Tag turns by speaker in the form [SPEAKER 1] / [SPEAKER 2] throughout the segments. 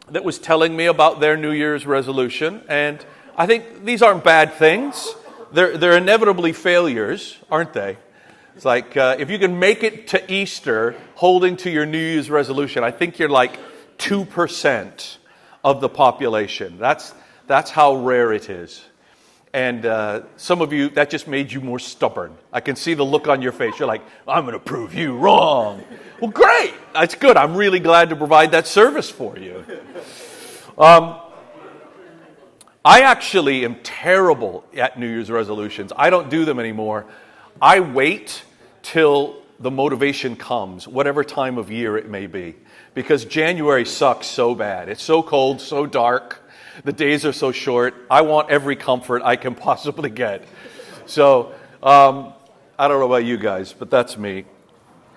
[SPEAKER 1] that was telling me about their New Year's resolution. And I think these aren't bad things. They're inevitably failures, aren't they? It's like if you can make it to Easter holding to your New Year's resolution, I think you're like 2% of the population. That's how rare it is. And some of you, that just made you more stubborn. I can see the look on your face. You're like, I'm going to prove you wrong. Well, great. That's good. I'm really glad to provide that service for you. I actually am terrible at New Year's resolutions. I don't do them anymore. I wait till the motivation comes, whatever time of year it may be. Because January sucks so bad. It's so cold, so dark. The days are so short. I want every comfort I can possibly get. So, I don't know about you guys, but that's me.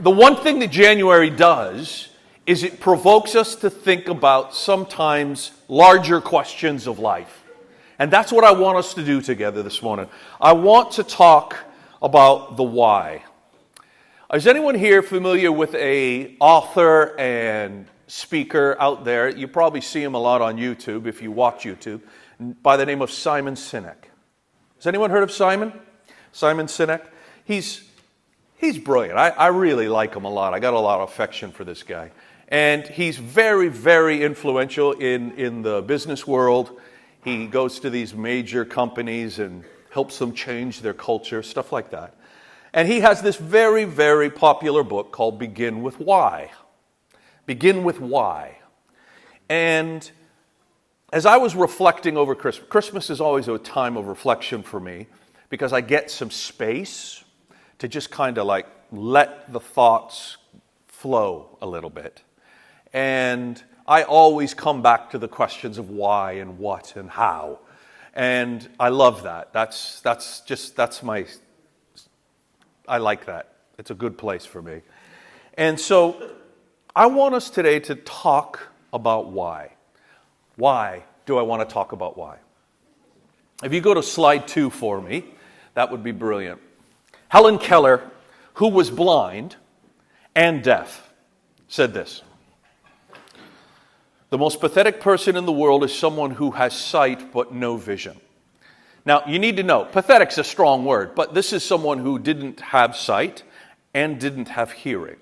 [SPEAKER 1] The one thing that January does is it provokes us to think about sometimes larger questions of life. And that's what I want us to do together this morning. I want to talk about the why. Is anyone here familiar with an author and speaker out there? You probably see him a lot on YouTube if you watch YouTube, by the name of Simon Sinek. Has anyone heard of Simon? Simon Sinek? He's brilliant. I really like him a lot. I got a lot of affection for this guy. And he's very, very influential in the business world. He goes to these major companies and helps them change their culture, stuff like that. And he has this very, very popular book called Begin with Why. Begin with Why. And as I was reflecting over Christmas is always a time of reflection for me because I get some space to just kind of like let the thoughts flow a little bit. And I always come back to the questions of why and what and how. And I love that. I like that. It's a good place for me. And so I want us today to talk about why. Why do I want to talk about why? If you go to slide 2 for me, that would be brilliant. Helen Keller, who was blind and deaf, said this: "The most pathetic person in the world is someone who has sight but no vision." Now, you need to know, pathetic's a strong word, but this is someone who didn't have sight and didn't have hearing.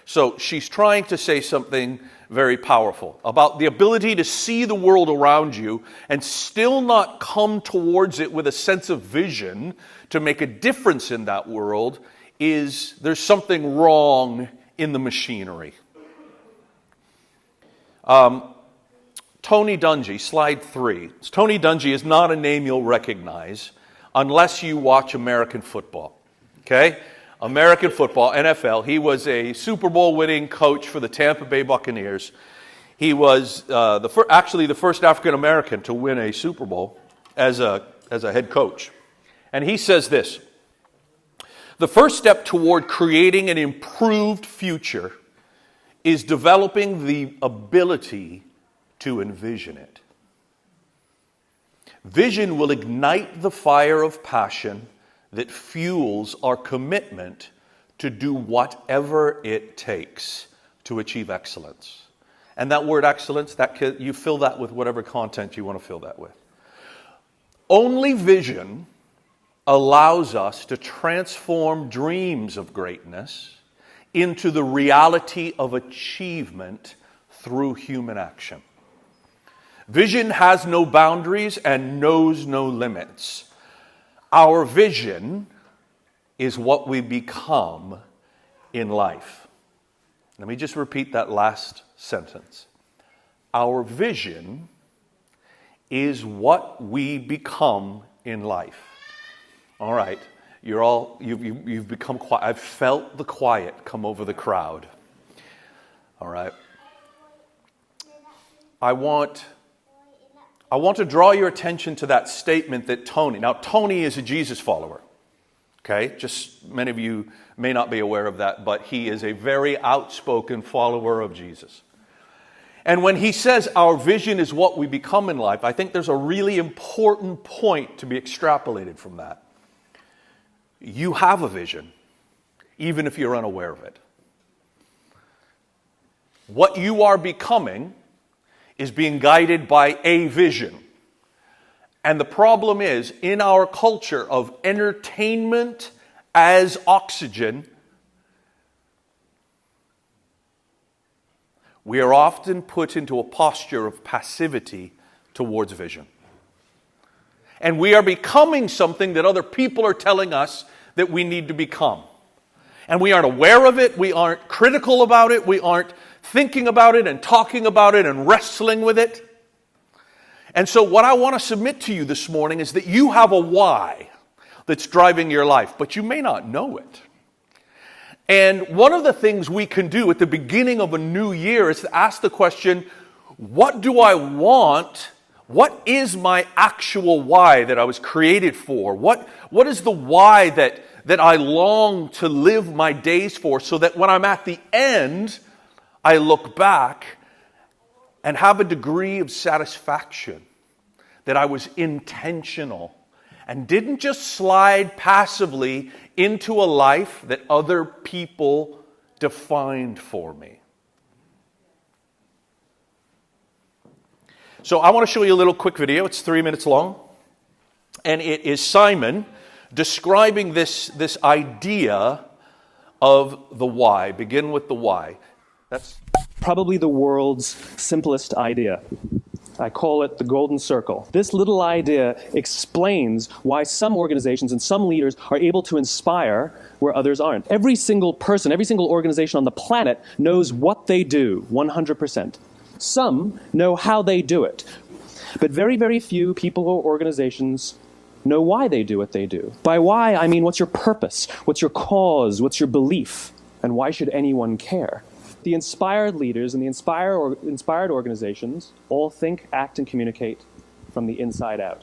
[SPEAKER 1] So she's trying to say something very powerful about the ability to see the world around you and still not come towards it with a sense of vision to make a difference in that world. There's something wrong in the machinery. Tony Dungy, slide 3. Tony Dungy is not a name you'll recognize unless you watch American football. Okay? American football, NFL. He was a Super Bowl winning coach for the Tampa Bay Buccaneers. He was the first African American to win a Super Bowl as a head coach. And he says this: "The first step toward creating an improved future is developing the ability to envision it. Vision will ignite the fire of passion that fuels our commitment to do whatever it takes to achieve excellence." And that word excellence, you fill that with whatever content you want to fill that with. Only vision allows us to transform dreams of greatness into the reality of achievement through human action. Vision has no boundaries and knows no limits. Our vision is what we become in life. Let me just repeat that last sentence. Our vision is what we become in life. All right, you've become quiet. I've felt the quiet come over the crowd. All right. I want to draw your attention to that statement that Tony. Now, Tony is a Jesus follower. Okay, just many of you may not be aware of that, but he is a very outspoken follower of Jesus. And when he says our vision is what we become in life, I think there's a really important point to be extrapolated from that. You have a vision, even if you're unaware of it. What you are becoming is being guided by a vision. And the problem is, in our culture of entertainment as oxygen, we are often put into a posture of passivity towards vision. And we are becoming something that other people are telling us that we need to become. And we aren't aware of it, we aren't critical about it, we aren't thinking about it and talking about it and wrestling with it. And so what I want to submit to you this morning is that you have a why that's driving your life, but you may not know it. And one of the things we can do at the beginning of a new year is to ask the question, what do I want? What is my actual why that I was created for? What is the why that I long to live my days for, so that when I'm at the end, I look back and have a degree of satisfaction that I was intentional and didn't just slide passively into a life that other people defined for me. So I want to show you a little quick video. It's 3 minutes long. And it is Simon describing this idea of the why. Begin with the why. That's
[SPEAKER 2] probably the world's simplest idea. I call it the golden circle. This little idea explains why some organizations and some leaders are able to inspire where others aren't. Every single person, every single organization on the planet knows what they do, 100%. Some know how they do it. But very, very few people or organizations know why they do what they do. By why, I mean what's your purpose? What's your cause? What's your belief? And why should anyone care? The inspired leaders and the inspired organizations all think, act, and communicate from the inside out.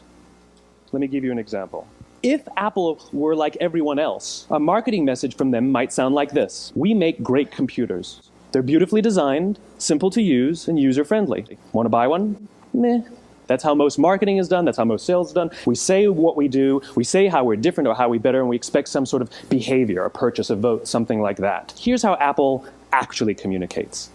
[SPEAKER 2] Let me give you an example. If Apple were like everyone else, a marketing message from them might sound like this: we make great computers. They're beautifully designed, simple to use, and user-friendly. Want to buy one? Meh. That's how most marketing is done. That's how most sales is done. We say what we do. We say how we're different or how we're better, and we expect some sort of behavior, a purchase, a vote, something like that. Here's how Apple actually communicates.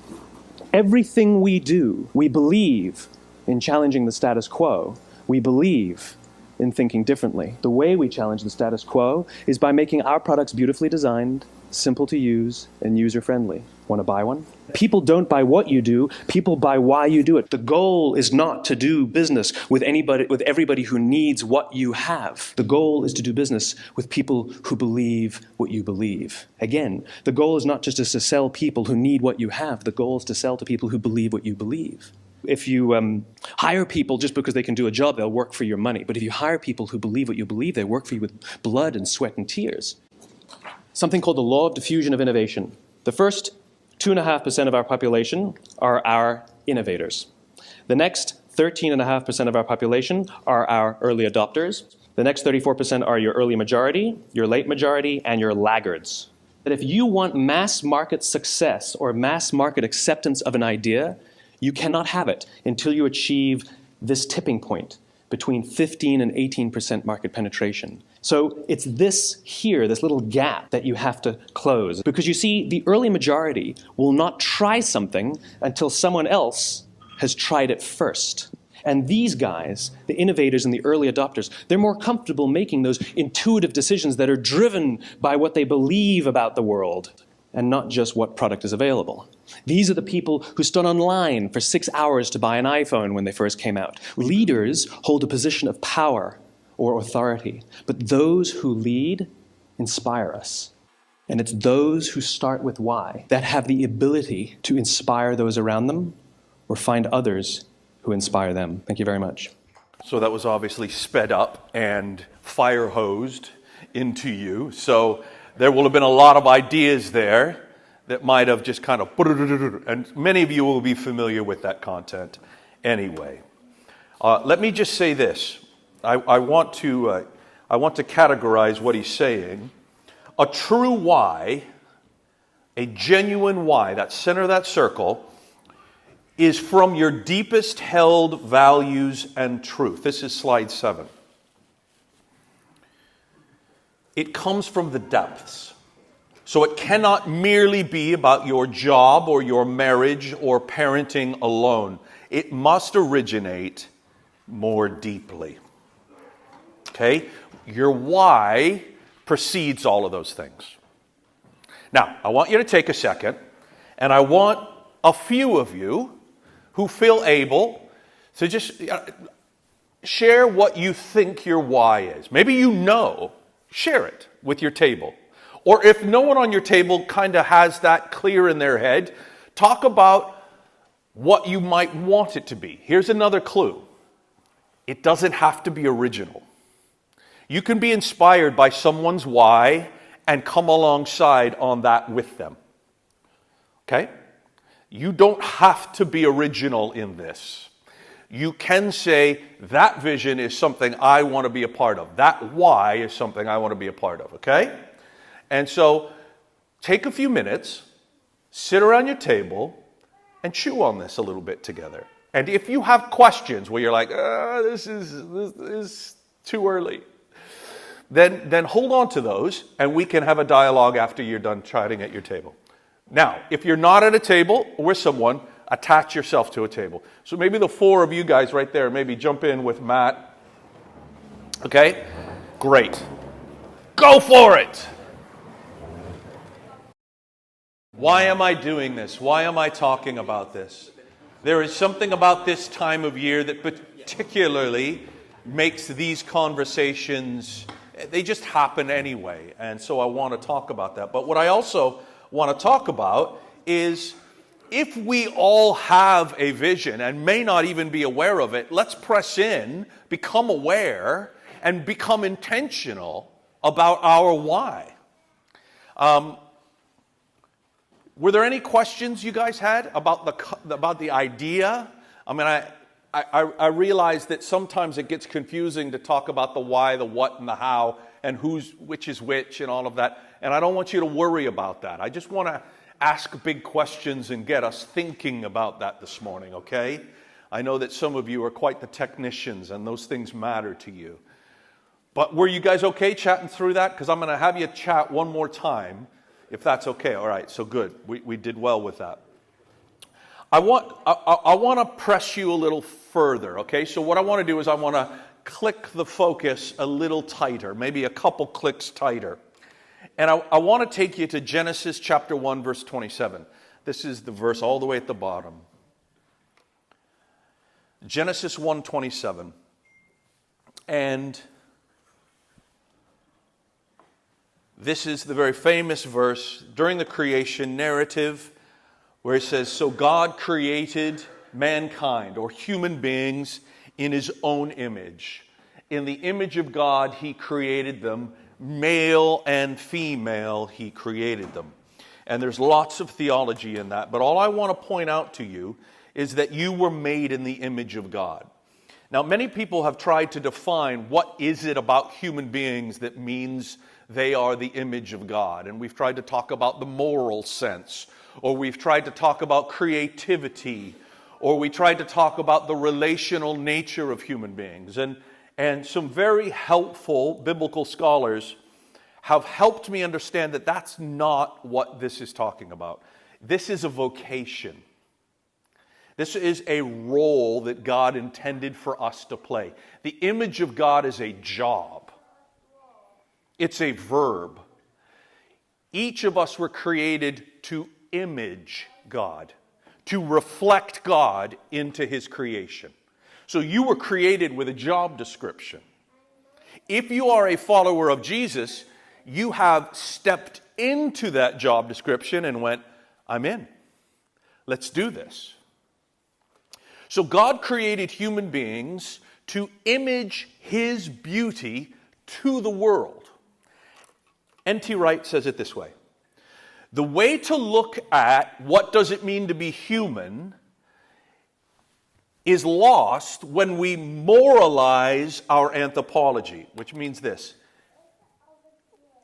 [SPEAKER 2] Everything we do, we believe in challenging the status quo. We believe in thinking differently. The way we challenge the status quo is by making our products beautifully designed, simple to use, and user-friendly. Want to buy one? People don't buy what you do, people buy why you do it. The goal is not to do business with everybody who needs what you have. The goal is to do business with people who believe what you believe. Again, the goal is not just to sell people who need what you have. The goal is to sell to people who believe what you believe. If you hire people just because they can do a job, they'll work for your money. But if you hire people who believe what you believe, they work for you with blood and sweat and tears. Something called the law of diffusion of innovation. The first 2.5% of our population are our innovators. The next 13.5% of our population are our early adopters. The next 34% are your early majority, your late majority, and your laggards. That if you want mass market success or mass market acceptance of an idea, you cannot have it until you achieve this tipping point between 15 and 18% market penetration. So it's this here, this little gap that you have to close. Because you see, the early majority will not try something until someone else has tried it first. And these guys, the innovators and the early adopters, they're more comfortable making those intuitive decisions that are driven by what they believe about the world and not just what product is available. These are the people who stood online for 6 hours to buy an iPhone when they first came out. Leaders hold a position of power or authority, but those who lead inspire us. And it's those who start with why that have the ability to inspire those around them or find others who inspire them. Thank you very much.
[SPEAKER 1] So that was obviously sped up and fire hosed into you. So there will have been a lot of ideas there that might have just kind of, and many of you will be familiar with that content anyway. Let me just say this. I want to categorize what he's saying. A true why, a genuine why, that center of that circle, is from your deepest held values and truth. This is slide 7. It comes from the depths. So it cannot merely be about your job or your marriage or parenting alone. It must originate more deeply. Okay? Your why precedes all of those things. Now, I want you to take a second, and I want a few of you who feel able to just share what you think your why is. Maybe you know, share it with your table. Or if no one on your table kind of has that clear in their head, talk about what you might want it to be. Here's another clue. It doesn't have to be original. You can be inspired by someone's why and come alongside on that with them. Okay? You don't have to be original in this. You can say, that vision is something I want to be a part of. That why is something I want to be a part of. Okay? And so, take a few minutes, sit around your table, and chew on this a little bit together. And if you have questions where you're like, this is too early, then hold on to those, and we can have a dialogue after you're done chatting at your table. Now, if you're not at a table with someone, attach yourself to a table. So maybe the four of you guys right there, maybe jump in with Matt. Okay? Great. Go for it! Why am I doing this? Why am I talking about this? There is something about this time of year that particularly makes these conversations, they just happen anyway. And so I want to talk about that. But what I also want to talk about is, if we all have a vision and may not even be aware of it, let's press in, become aware, and become intentional about our why. Were there any questions you guys had about the idea? I mean, I realize that sometimes it gets confusing to talk about the why, the what, and the how, and which is which, and all of that. And I don't want you to worry about that. I just want to ask big questions and get us thinking about that this morning, okay? I know that some of you are quite the technicians, and those things matter to you. But were you guys okay chatting through that? Because I'm going to have you chat one more time, if that's okay. All right, so good. We did well with that. I want to press you a little further, okay? So what I want to do is I want to click the focus a little tighter, maybe a couple clicks tighter. And I want to take you to Genesis chapter 1, verse 27. This is the verse all the way at the bottom. Genesis 1:27. And this is the very famous verse during the creation narrative where it says, so God created mankind, or human beings, in his own image. In the image of God, he created them. Male and female, he created them. And there's lots of theology in that. But all I want to point out to you is that you were made in the image of God. Now, many people have tried to define what is it about human beings that means they are the image of God. And we've tried to talk about the moral sense, or we've tried to talk about creativity, or we tried to talk about the relational nature of human beings. And some very helpful biblical scholars have helped me understand that that's not what this is talking about. This is a vocation. This is a role that God intended for us to play. The image of God is a job. It's a verb. Each of us were created to image God, to reflect God into his creation. So you were created with a job description. If you are a follower of Jesus, you have stepped into that job description and went, I'm in. Let's do this. So God created human beings to image his beauty to the world. N.T. Wright says it this way. The way to look at what does it mean to be human is lost when we moralize our anthropology, which means this.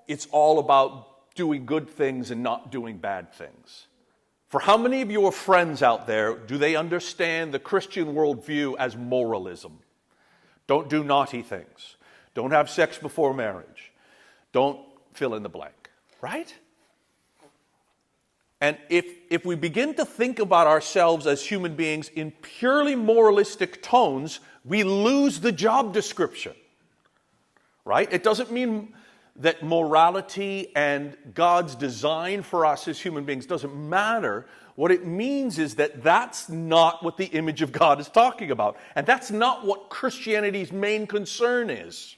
[SPEAKER 1] It's all about doing good things and not doing bad things. For how many of your friends out there do they understand the Christian worldview as moralism? Don't do naughty things. Don't have sex before marriage. Don't fill in the blank, right? And if we begin to think about ourselves as human beings in purely moralistic tones, we lose the job description, right? It doesn't mean that morality and God's design for us as human beings doesn't matter. What it means is that that's not what the image of God is talking about. And that's not what Christianity's main concern is.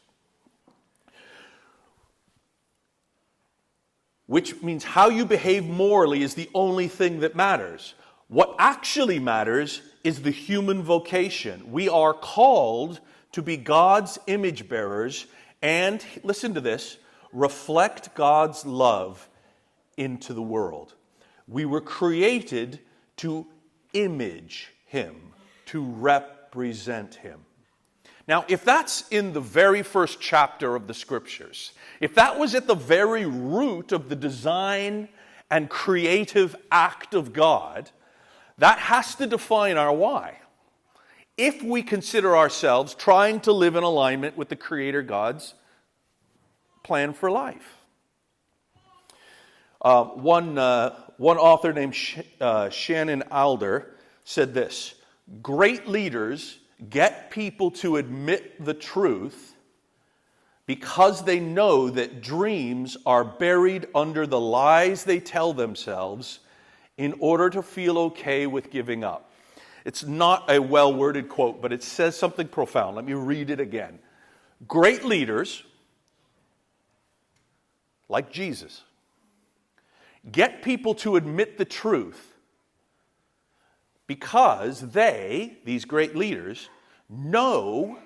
[SPEAKER 1] Which means how you behave morally is the only thing that matters. What actually matters is the human vocation. We are called to be God's image bearers and, listen to this, reflect God's love into the world. We were created to image Him, to represent Him. Now, if that's in the very first chapter of the Scriptures, if that was at the very root of the design and creative act of God, that has to define our why. If we consider ourselves trying to live in alignment with the Creator God's plan for life. One author named Shannon Alder said this: great leaders get people to admit the truth because they know that dreams are buried under the lies they tell themselves in order to feel okay with giving up. It's not a well-worded quote, but it says something profound. Let me read it again. Great leaders, like Jesus, get people to admit the truth because they, these great leaders, know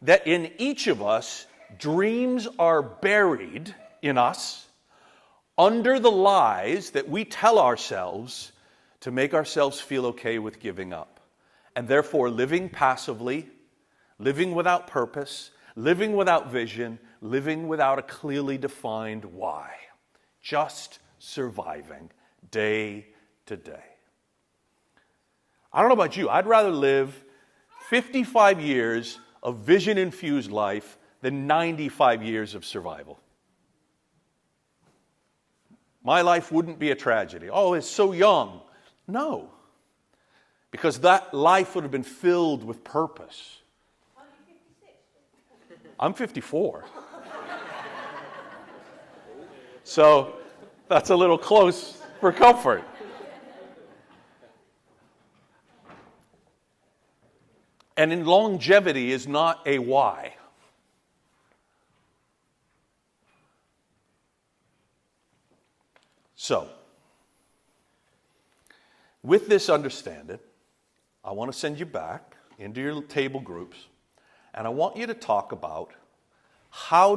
[SPEAKER 1] that in each of us, dreams are buried in us under the lies that we tell ourselves to make ourselves feel okay with giving up. And therefore, living passively, living without purpose, living without vision, living without a clearly defined why. Just surviving day to day. I don't know about you, I'd rather live 55 years of vision-infused life than 95 years of survival. My life wouldn't be a tragedy. Oh, it's so young. No. Because that life would have been filled with purpose. I'm 54. So that's a little close for comfort. And in longevity is not a why. So, with this understanding, I want to send you back into your table groups, and I want you to talk about I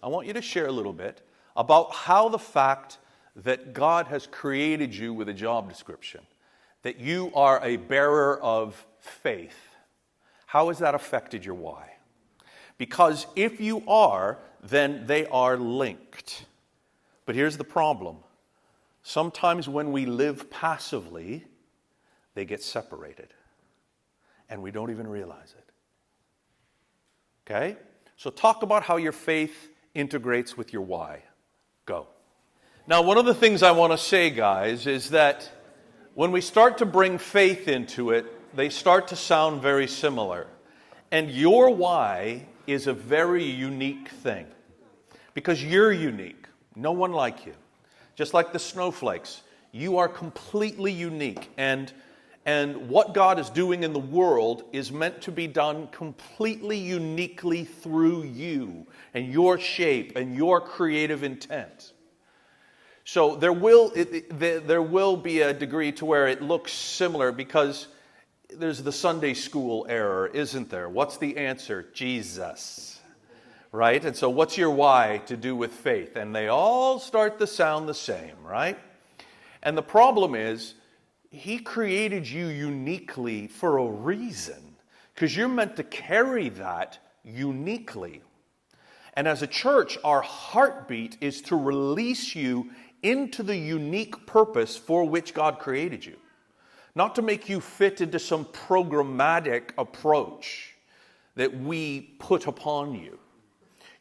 [SPEAKER 1] want you to share a little bit about how the fact that God has created you with a job description, that you are a bearer of faith, how has that affected your why? Because if you are, then they are linked. But here's the problem. Sometimes when we live passively, they get separated. And we don't even realize it. Okay? So talk about how your faith integrates with your why. Go. Now, one of the things I want to say, guys, is that when we start to bring faith into it, they start to sound very similar. And your why is a very unique thing. Because you're unique. No one like you. Just like the snowflakes. You are completely unique. And what God is doing in the world is meant to be done completely uniquely through you and your shape and your creative intent. So there will be a degree to where it looks similar because there's the Sunday school error, isn't there? What's the answer? Jesus. Right? And so what's your why to do with faith? And they all start to sound the same, right? And the problem is, He created you uniquely for a reason, because you're meant to carry that uniquely. And as a church, our heartbeat is to release you into the unique purpose for which God created you. Not to make you fit into some programmatic approach that we put upon you.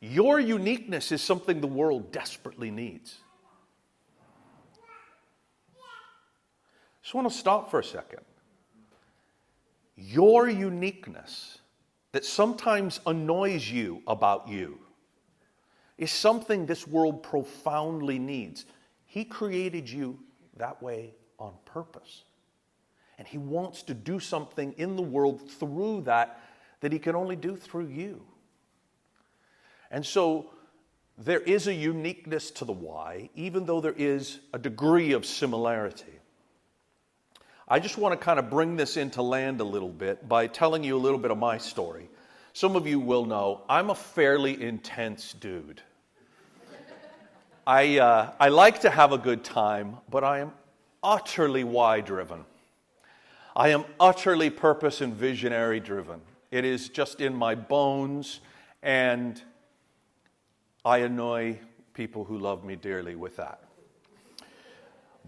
[SPEAKER 1] Your uniqueness is something the world desperately needs. Just want to stop for a second. Your uniqueness that sometimes annoys you about you is something this world profoundly needs. He created you that way on purpose. And he wants to do something in the world through that he can only do through you. And so there is a uniqueness to the why, even though there is a degree of similarity. I just want to kind of bring this into land a little bit by telling you a little bit of my story. Some of you will know I'm a fairly intense dude. I like to have a good time, but I am utterly why-driven. I am utterly purpose and visionary driven. It is just in my bones, and I annoy people who love me dearly with that.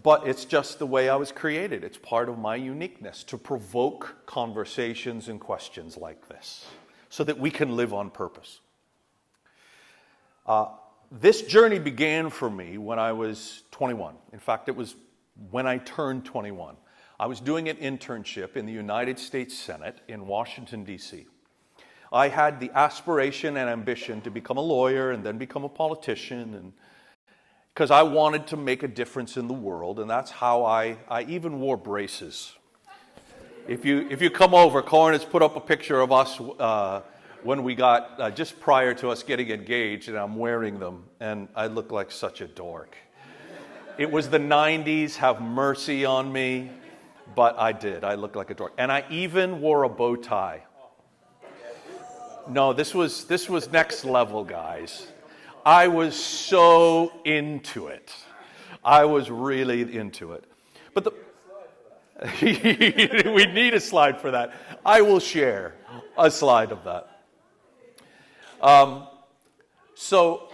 [SPEAKER 1] But it's just the way I was created. It's part of my uniqueness to provoke conversations and questions like this so that we can live on purpose. This journey began for me when I was 21. In fact, it was when I turned 21. I was doing an internship in the United States Senate in Washington, D.C. I had the aspiration and ambition to become a lawyer and then become a politician, and because I wanted to make a difference in the world, and that's how I even wore braces. If you come over, Corin has put up a picture of us when we got, just prior to us getting engaged, and I'm wearing them, and I look like such a dork. It was the 90s, have mercy on me, but I did. I looked like a dork. And I even wore a bow tie. No, this was next level, guys. I was so into it. I was really into it. But we need a slide for that. I will share a slide of that. So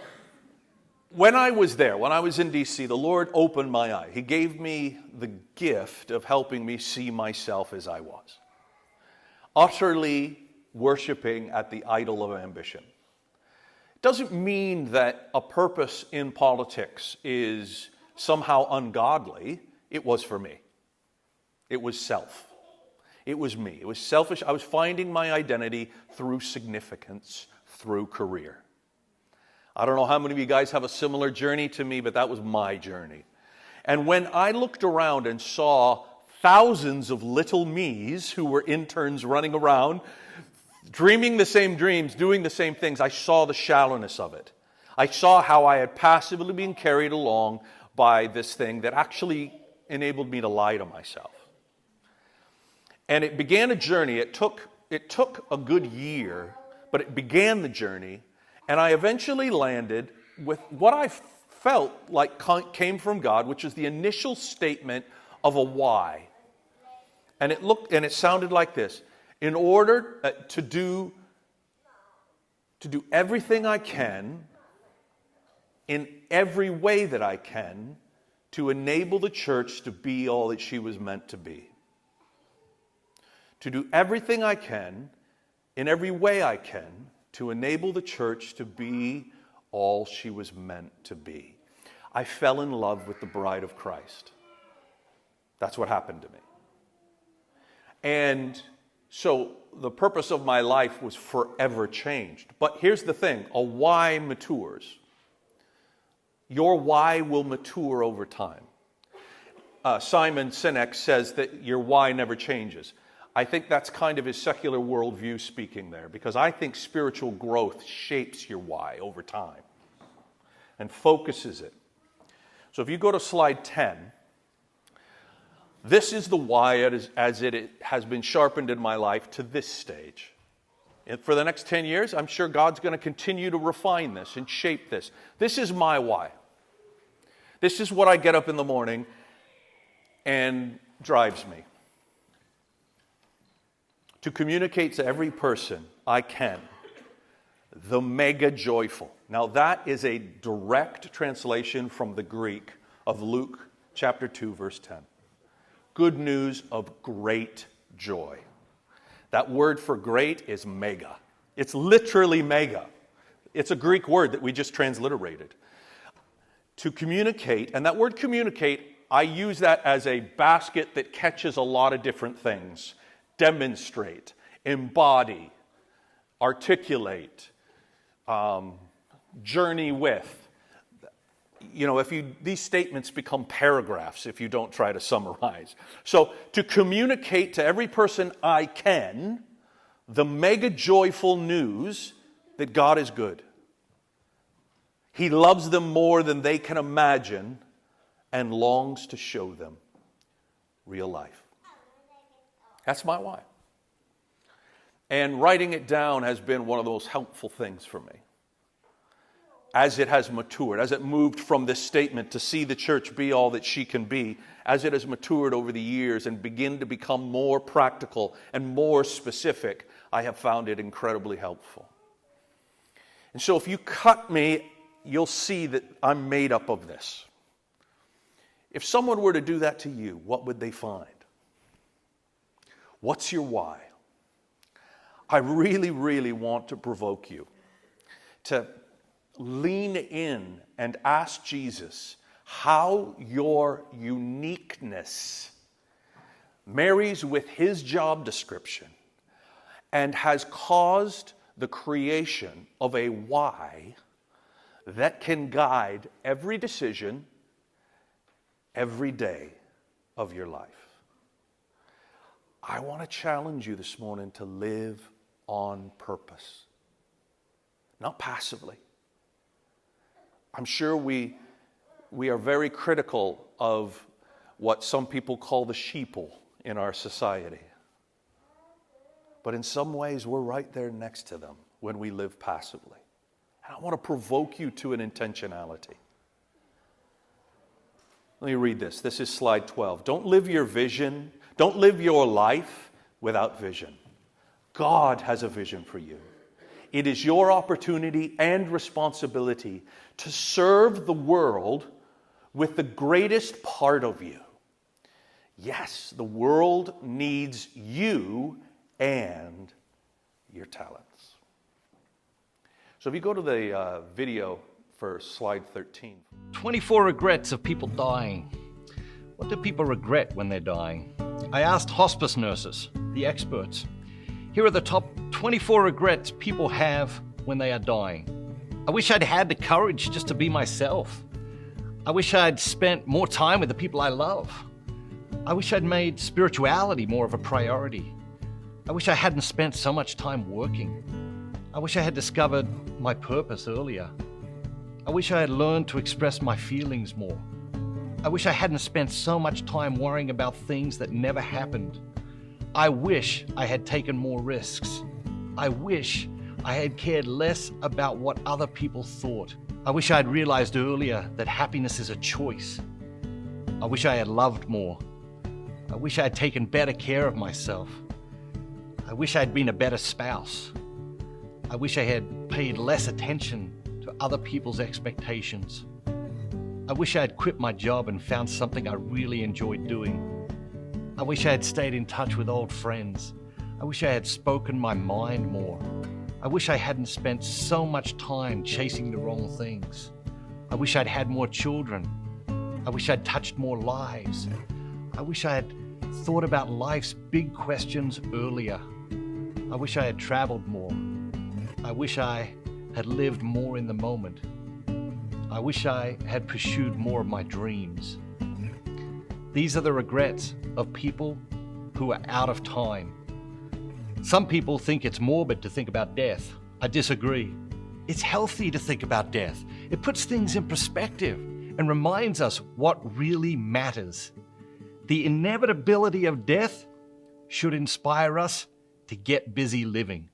[SPEAKER 1] when I was there, when I was in D.C., the Lord opened my eye. He gave me the gift of helping me see myself as I was, utterly worshiping at the idol of ambition. It doesn't mean that a purpose in politics is somehow ungodly. It was for me. It was self. It was me. It was selfish. I was finding my identity through significance, through career. I don't know how many of you guys have a similar journey to me, but that was my journey. And when I looked around and saw thousands of little me's who were interns running around, dreaming the same dreams, doing the same things, I saw the shallowness of it. I saw how I had passively been carried along by this thing that actually enabled me to lie to myself. And it began a journey. It took a good year, but it began the journey. And I eventually landed with what I felt like came from God, which is the initial statement of a why. And it sounded like this: in order to do everything I can, in every way that I can, to enable the church to be all that she was meant to be. To do everything I can, in every way I can, to enable the church to be all she was meant to be. I fell in love with the bride of Christ. That's what happened to me. And so the purpose of my life was forever changed. But here's the thing: a why matures. Your why will mature over time. Simon Sinek says that your why never changes. I think that's kind of his secular worldview speaking there, because I think spiritual growth shapes your why over time and focuses it. So if you go to slide 10, this is the why as it has been sharpened in my life to this stage. And for the next 10 years, I'm sure God's going to continue to refine this and shape this. This is my why. This is what I get up in the morning and drives me. To communicate to every person I can the mega joyful. Now that is a direct translation from the Greek of Luke chapter 2, verse 10. Good news of great joy. That word for great is mega. It's literally mega. It's a Greek word that we just transliterated. To communicate, and that word communicate I use that as a basket that catches a lot of different things. Demonstrate, embody, articulate, journey with. You know, these statements become paragraphs if you don't try to summarize. So to communicate to every person I can the mega joyful news that God is good. He loves them more than they can imagine and longs to show them real life. That's my why. And writing it down has been one of the most helpful things for me. As it has matured, as it moved from this statement to see the church be all that she can be, as it has matured over the years and begin to become more practical and more specific, I have found it incredibly helpful. And so if you cut me, you'll see that I'm made up of this. If someone were to do that to you, what would they find? What's your why? I really, really want to provoke you to lean in and ask Jesus how your uniqueness marries with his job description and has caused the creation of a why that can guide every decision, every day of your life. I want to challenge you this morning to live on purpose, not passively. I'm sure we are very critical of what some people call the sheeple in our society. But in some ways, we're right there next to them when we live passively. And I want to provoke you to an intentionality. Let me read this. This is slide 12. Don't live your life without vision. God has a vision for you. It is your opportunity and responsibility to serve the world with the greatest part of you. Yes, the world needs you and your talents. So if you go to the video for slide 13.
[SPEAKER 3] 24 regrets of people dying. What do people regret when they're dying? I asked hospice nurses, the experts. Here are the top 24 regrets people have when they are dying. I wish I'd had the courage just to be myself. I wish I'd spent more time with the people I love. I wish I'd made spirituality more of a priority. I wish I hadn't spent so much time working. I wish I had discovered my purpose earlier. I wish I had learned to express my feelings more. I wish I hadn't spent so much time worrying about things that never happened. I wish I had taken more risks. I wish I had cared less about what other people thought. I wish I had realized earlier that happiness is a choice. I wish I had loved more. I wish I had taken better care of myself. I wish I had been a better spouse. I wish I had paid less attention to other people's expectations. I wish I had quit my job and found something I really enjoyed doing. I wish I had stayed in touch with old friends. I wish I had spoken my mind more. I wish I hadn't spent so much time chasing the wrong things. I wish I'd had more children. I wish I'd touched more lives. I wish I had thought about life's big questions earlier. I wish I had traveled more. I wish I had lived more in the moment. I wish I had pursued more of my dreams. These are the regrets of people who are out of time. Some people think it's morbid to think about death. I disagree. It's healthy to think about death. It puts things in perspective and reminds us what really matters. The inevitability of death should inspire us to get busy living.